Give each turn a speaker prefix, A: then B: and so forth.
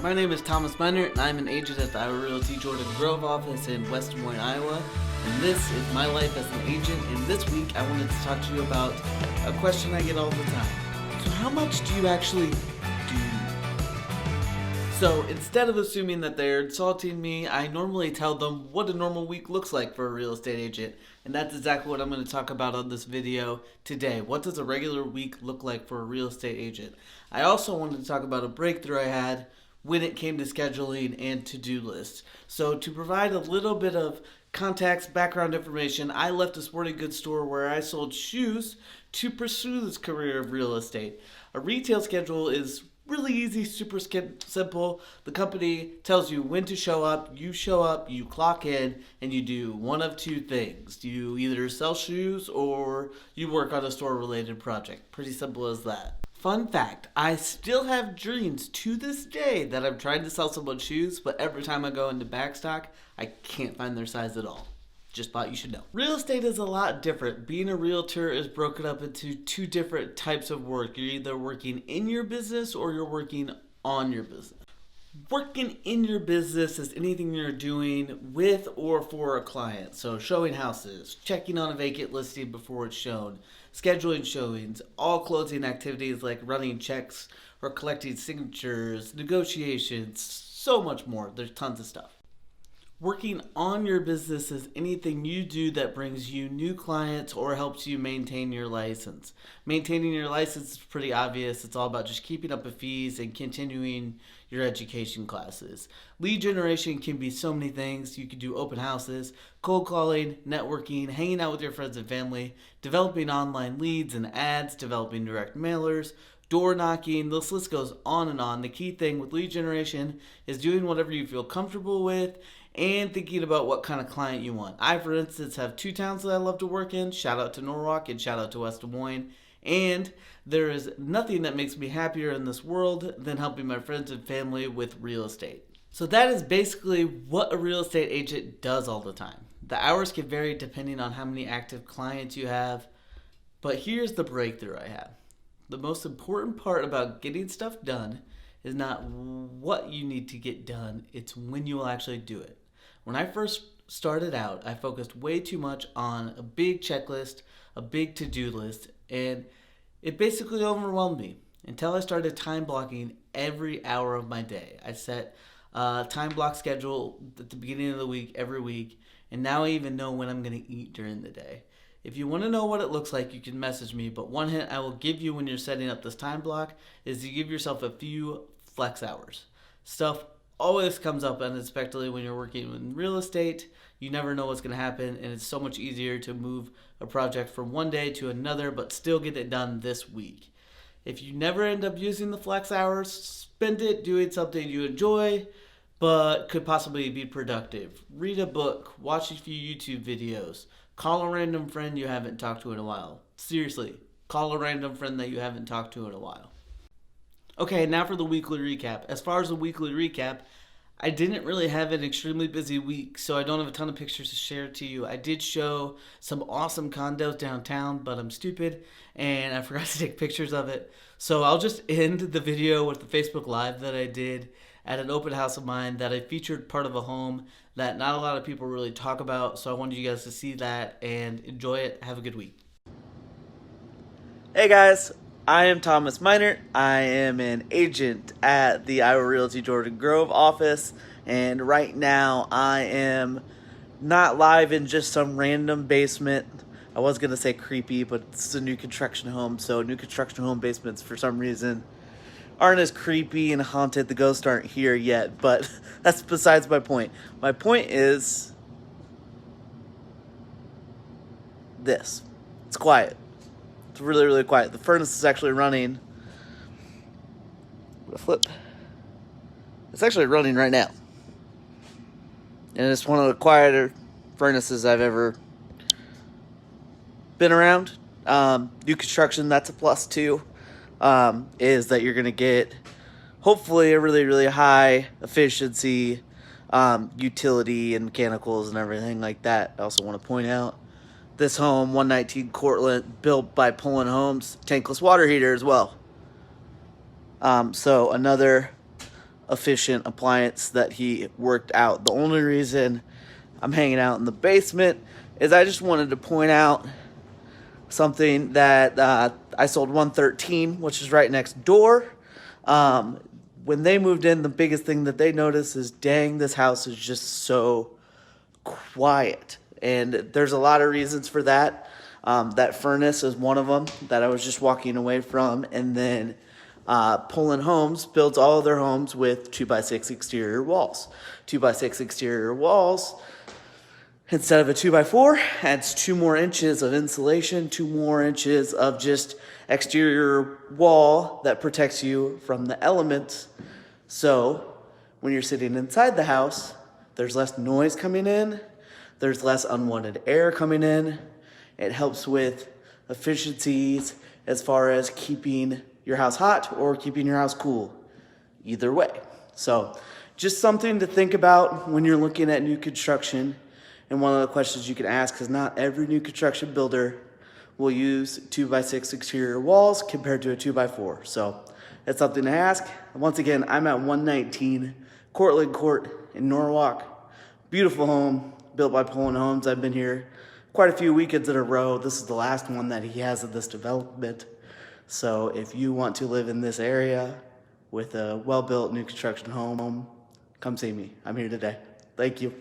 A: My name is Thomas Mineart and I'm an agent at the Iowa Realty Jordan Grove office in West Des Moines, Iowa. And this is my life as an agent. And this week I wanted to talk to you about a question I get all the time. So how much do you actually do? So instead of assuming that they're insulting me, I normally tell them what a normal week looks like for a real estate agent. And that's exactly what I'm going to talk about on this video today. What does a regular week look like for a real estate agent? I also wanted to talk about a breakthrough I had when it came to scheduling and to-do lists. So to provide a little bit of context, background information, I left a sporting goods store where I sold shoes to pursue this career of real estate. A retail schedule is really easy, super simple. The company tells you when to show up, you clock in, and you do one of two things. You either sell shoes or you work on a store-related project. Pretty simple as that. Fun fact, I still have dreams to this day that I'm trying to sell someone shoes, but every time I go into backstock, I can't find their size at all. Just thought you should know. Real estate is a lot different. Being a realtor is broken up into two different types of work. You're either working in your business or you're working on your business. Working in your business is anything you're doing with or for a client. So showing houses, checking on a vacant listing before it's shown, scheduling showings, all closing activities like running checks or collecting signatures, negotiations, so much more. There's tons of stuff. Working on your business is anything you do that brings you new clients or helps you maintain your license. Maintaining your license is pretty obvious. It's all about just keeping up with fees and continuing your education classes. Lead generation can be so many things. You can do open houses, cold calling, networking, hanging out with your friends and family, developing online leads and ads, developing direct mailers, door knocking. This list goes on and on. The key thing with lead generation is doing whatever you feel comfortable with and thinking about what kind of client you want. I, for instance, have two towns that I love to work in. Shout out to Norwalk and shout out to West Des Moines. And there is nothing that makes me happier in this world than helping my friends and family with real estate. So that is basically what a real estate agent does all the time. The hours can vary depending on how many active clients you have. But here's the breakthrough I have. The most important part about getting stuff done is not what you need to get done, it's when you will actually do it. When I first started out, I focused way too much on a big checklist, a big to-do list, and it basically overwhelmed me until I started time blocking every hour of my day. I set a time block schedule at the beginning of the week, every week, and now I even know when I'm going to eat during the day. If you want to know what it looks like, you can message me, but one hint I will give you when you're setting up this time block is to give yourself a few flex hours. Stuff always comes up unexpectedly when you're working in real estate. You never know what's going to happen, and it's so much easier to move a project from one day to another, but still get it done this week. If you never end up using the flex hours, spend it doing something you enjoy, but could possibly be productive. Read a book, watch a few YouTube videos, call a random friend you haven't talked to in a while. Seriously, call a random friend that you haven't talked to in a while. Okay, now for the weekly recap. As far as the weekly recap, I didn't really have an extremely busy week, so I don't have a ton of pictures to share to you. I did show some awesome condos downtown, but I'm stupid and I forgot to take pictures of it. So I'll just end the video with the Facebook Live that I did at an open house of mine that I featured part of a home that not a lot of people really talk about. So I wanted you guys to see that and enjoy it. Have a good week. Hey guys. I am Thomas Mineart. I am an agent at the Iowa Realty Jordan Grove office, and right now I am not live in just some random basement. I was going to say creepy, but it's a new construction home, so new construction home basements for some reason aren't as creepy and haunted. The ghosts aren't here yet, but that's besides my point. My point is this. It's quiet. It's really, really quiet. The furnace is actually running. I'm gonna flip. It's actually running right now. And it's one of the quieter furnaces I've ever been around. New construction, that's a plus too. Is that you're gonna get hopefully a really, really high efficiency utility and mechanicals and everything like that. I also want to point out this home, 119 Cortland, built by Poland Homes, tankless water heater as well. So another efficient appliance that he worked out. The only reason I'm hanging out in the basement is I just wanted to point out something that I sold 113, which is right next door. When they moved in, the biggest thing that they noticed is, dang, this house is just so quiet. And there's a lot of reasons for that. That furnace is one of them that I was just walking away from. And then Poland Homes builds all of their homes with 2x6 exterior walls. 2x6 exterior walls, instead of a 2x4, adds 2 more inches of insulation, 2 more inches of just exterior wall that protects you from the elements. So when you're sitting inside the house, there's less noise coming in, there's less unwanted air coming in. It helps with efficiencies as far as keeping your house hot or keeping your house cool. Either way. So just something to think about when you're looking at new construction. And one of the questions you can ask is, not every new construction builder will use 2x6 exterior walls compared to a 2x4. So that's something to ask. Once again, I'm at 119 Cortland Court in Norwalk. Beautiful home built by Poland Homes. I've been here quite a few weekends in a row. This is the last one that he has of this development. So if you want to live in this area with a well-built new construction home, come see me. I'm here today. Thank you.